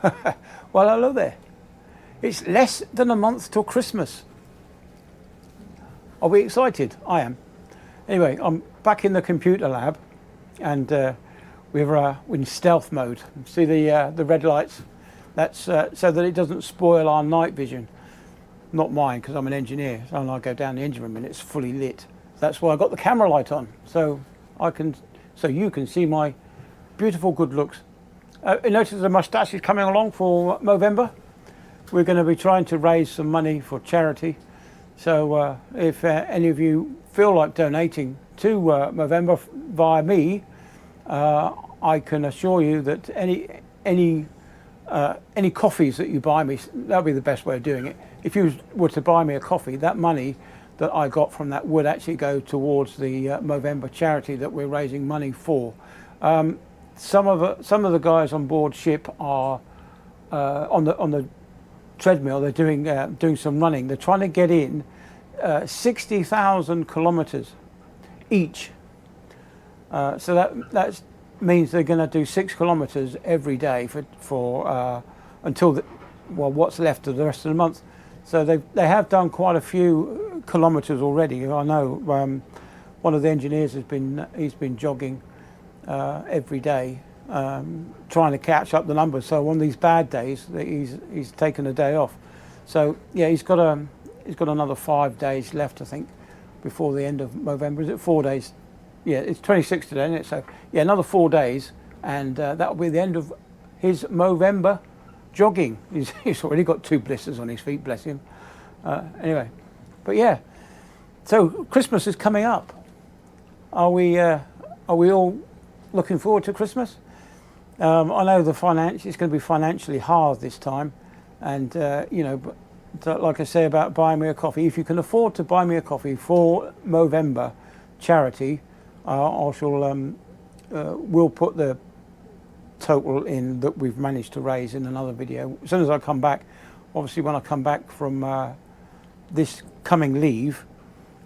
Well, hello there. It's less than a month till Christmas. Are we excited? I am. Anyway, I'm back in the computer lab, and we're in stealth mode. See the red lights? That's so that it doesn't spoil our night vision. Not mine, because I'm an engineer. So when I go down the engine room and it's fully lit. That's why I got the camera light on, so you can see my beautiful good looks. You notice the moustache is coming along for Movember. We're going to be trying to raise some money for charity. So if any of you feel like donating to Movember via me, I can assure you that any coffees that you buy me, that'll be the best way of doing it. If you were to buy me a coffee, that money that I got from that would actually go towards the Movember charity that we're raising money for. Some of the guys on board ship are on the treadmill. They're doing some running. They're trying to get in 60,000 kilometers each. So that means they're going to do 6 kilometers every day for until what's left of the rest of the month. So they have done quite a few kilometers already. I know one of the engineers has been jogging every day, trying to catch up the numbers. So on these bad days, he's taken a day off. So yeah, he's got another 5 days left, I think, before the end of November. Is it 4 days? Yeah, it's 26 today, isn't it? So yeah, another 4 days, and that'll be the end of his Movember jogging. He's already got 2 blisters on his feet, bless him. Anyway, but yeah, so Christmas is coming up. Are we all looking forward to Christmas? I know it's going to be financially hard this time, and but like I say about buying me a coffee, if you can afford to buy me a coffee for Movember charity, we'll put the total in that we've managed to raise in another video as soon as I come back. Obviously, when I come back from this coming leave,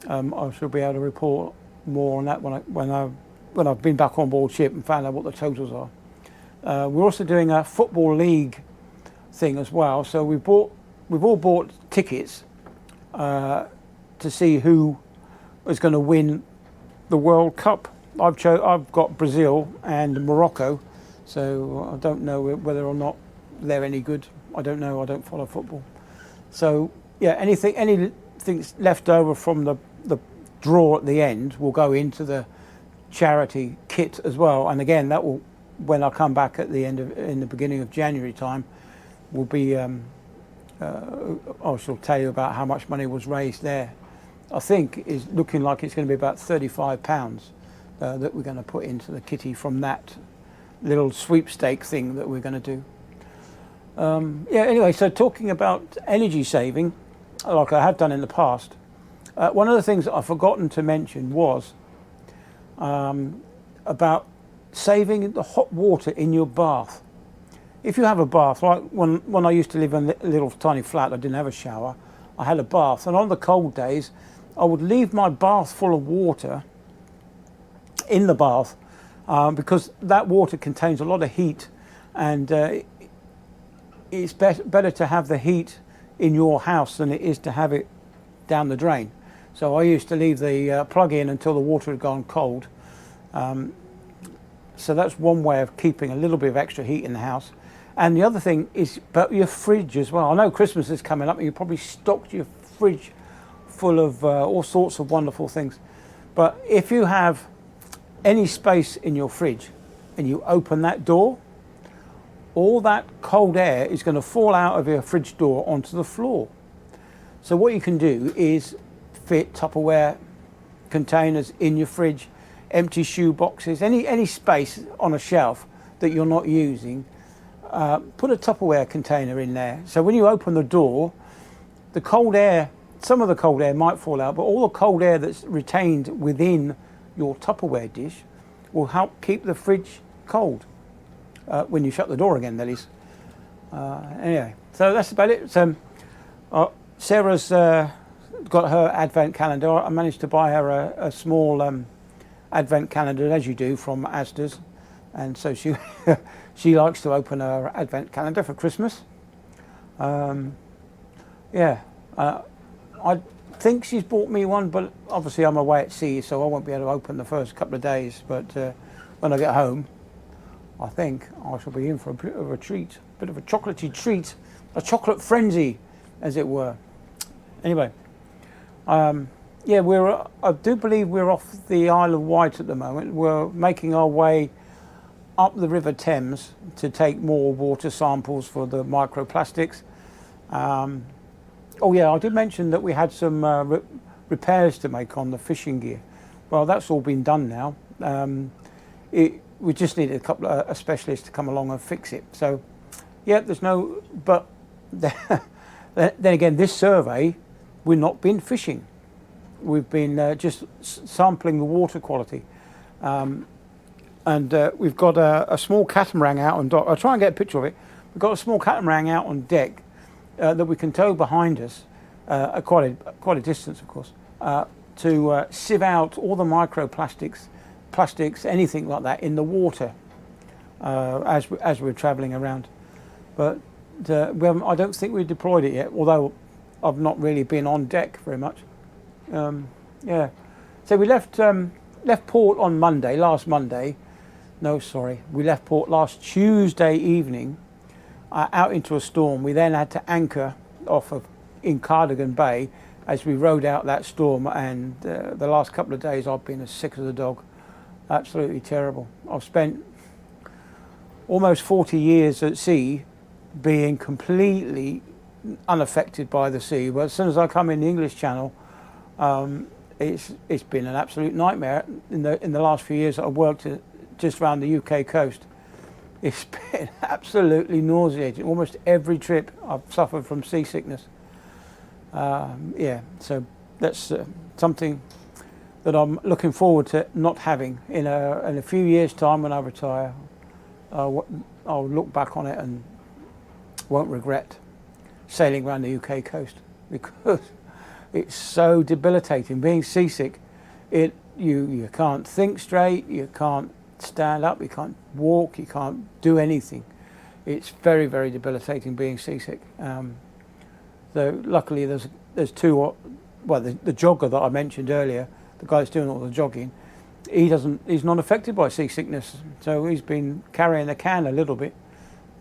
I shall be able to report more on that when I've been back on board ship and found out what the totals are. We're also doing a football league thing as well. So we've all bought tickets to see who is going to win the World Cup. I've got Brazil and Morocco, so I don't know whether or not they're any good. I don't know. I don't follow football. So yeah, anything left over from the draw at the end will go into the charity kit as well. And again, that will, when I come back in the beginning of January time, will be I shall tell you about how much money was raised there. I think is looking like it's going to be about £35 that we're going to put into the kitty from that little sweepstake thing that we're going to do. Yeah, anyway, so talking about energy saving, like I have done in the past, one of the things that I've forgotten to mention was about saving the hot water in your bath. If you have a bath, like when I used to live in a little tiny flat, I didn't have a shower, I had a bath, and on the cold days, I would leave my bath full of water in the bath because that water contains a lot of heat, and it's better to have the heat in your house than it is to have it down the drain. So I used to leave the plug in until the water had gone cold. So that's one way of keeping a little bit of extra heat in the house. And the other thing is about your fridge as well. I know Christmas is coming up and you probably stocked your fridge full of all sorts of wonderful things. But if you have any space in your fridge and you open that door, all that cold air is going to fall out of your fridge door onto the floor. So what you can do is fit Tupperware containers in your fridge, empty shoe boxes, any space on a shelf that you're not using, put a Tupperware container in there. So when you open the door, the cold air, some of the cold air might fall out, but all the cold air that's retained within your Tupperware dish will help keep the fridge cold when you shut the door again, that is. Anyway, so that's about it. So, Sarah's got her advent calendar. I managed to buy her a small advent calendar, as you do, from Asda's, and so She likes to open her advent calendar for Christmas. Yeah, I think she's bought me one, but obviously I'm away at sea, so I won't be able to open the first couple of days. But when I get home, I think I shall be in for a bit of a treat, a bit of a chocolatey treat, a chocolate frenzy, as it were. Anyway, yeah, I do believe we're off the Isle of Wight at the moment. We're making our way up the River Thames to take more water samples for the microplastics. Oh yeah, I did mention that we had some repairs to make on the fishing gear. Well, that's all been done now. We just needed a specialist to come along and fix it. So, yeah, there's no. But then again, this survey, we've not been fishing. We've been just sampling the water quality, and we've got a small catamaran out on dock. I'll try and get a picture of it. We've got a small catamaran out on deck that we can tow behind us, at quite a distance, of course, to sieve out all the microplastics, plastics, anything like that in the water as we're travelling around. But I don't think we've deployed it yet, although I've not really been on deck very much. Yeah, so we left port on Monday, last Monday. No, sorry, we left port last Tuesday evening, out into a storm. We then had to anchor in Cardigan Bay as we rode out that storm, and the last couple of days I've been as sick as a dog. Absolutely terrible. I've spent almost 40 years at sea being completely unaffected by the sea, but as soon as I come in the English Channel, it's been an absolute nightmare. In the last few years that I've worked just around the UK coast, it's been absolutely nauseating. Almost every trip I've suffered from seasickness. Yeah, so that's something that I'm looking forward to not having. In a few years' time, when I retire, I'll look back on it and won't regret sailing around the UK coast, because it's so debilitating. Being seasick, you can't think straight, you can't stand up, you can't walk, you can't do anything. It's very, very debilitating being seasick. Though luckily there's two. Well, the jogger that I mentioned earlier, the guy that's doing all the jogging, he's not affected by seasickness, so he's been carrying the can a little bit.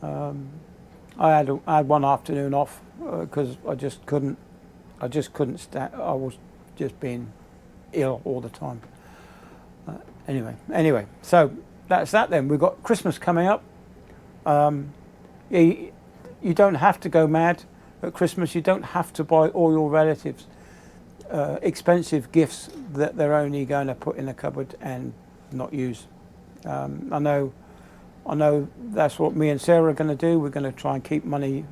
I had one afternoon off because I just couldn't stand. I was just being ill all the time. Anyway, so that's that then. We've got Christmas coming up. You don't have to go mad at Christmas. You don't have to buy all your relatives expensive gifts that they're only going to put in a cupboard and not use. I know that's what me and Sarah are going to do. We're going to try and keep money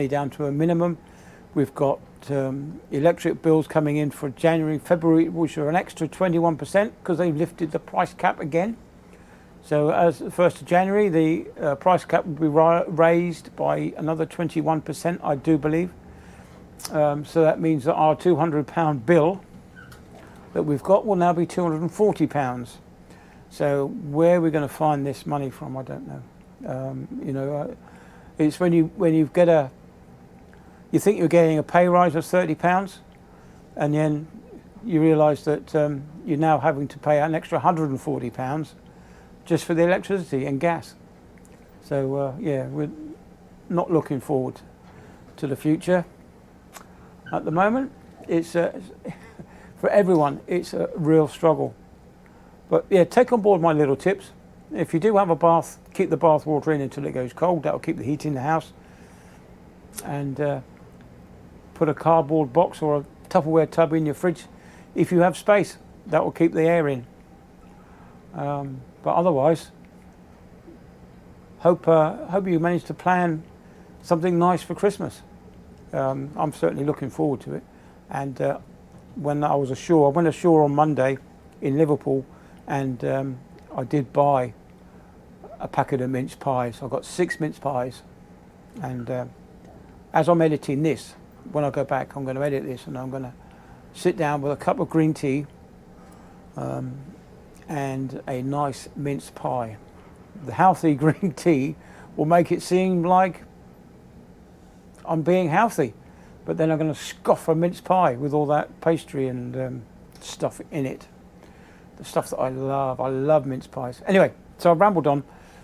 down to a minimum. We've got electric bills coming in for January, February, which are an extra 21% because they've lifted the price cap again. So as the 1st of January, the price cap will be raised by another 21%, I do believe. So that means that our £200 bill that we've got will now be £240. So where are we going to find this money from? I don't know. It's when you get you think you're getting a pay rise of £30, and then you realise that you're now having to pay an extra £140 just for the electricity and gas. So yeah, we're not looking forward to the future at the moment. It's for everyone, it's a real struggle. But yeah, take on board my little tips. If you do have a bath, keep the bath water in until it goes cold. That'll keep the heat in the house. And put a cardboard box or a Tupperware tub in your fridge if you have space. That will keep the air in. But otherwise, hope you manage to plan something nice for Christmas. I'm certainly looking forward to it. And when I was ashore, I went ashore on Monday in Liverpool, and I did buy a packet of mince pies. I got 6 mince pies, and as I'm editing this, when I go back, I'm going to edit this, and I'm going to sit down with a cup of green tea and a nice mince pie. the healthy green tea will make it seem like I'm being healthy, but then I'm going to scoff a mince pie with all that pastry and stuff in it. The stuff that I love mince pies. Anyway, so I've rambled on.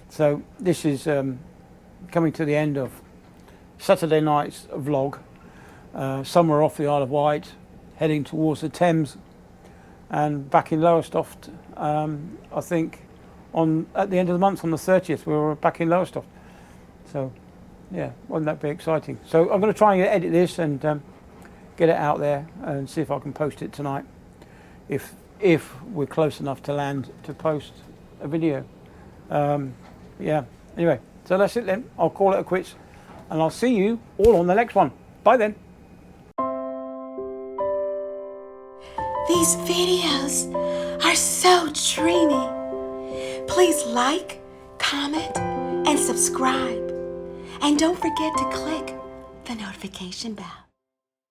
So this is coming to the end of Saturday night's vlog. Somewhere off the Isle of Wight, heading towards the Thames, and back in Lowestoft. I think at the end of the month, on the 30th, we were back in Lowestoft. So yeah, wouldn't that be exciting? So I'm going to try and edit this and get it out there and see if I can post it tonight, if we're close enough to land to post a video. Yeah, anyway, so that's it then. I'll call it a quits, and I'll see you all on the next one. Bye then. These videos are so dreamy. Please like, comment, and subscribe. And don't forget to click the notification bell.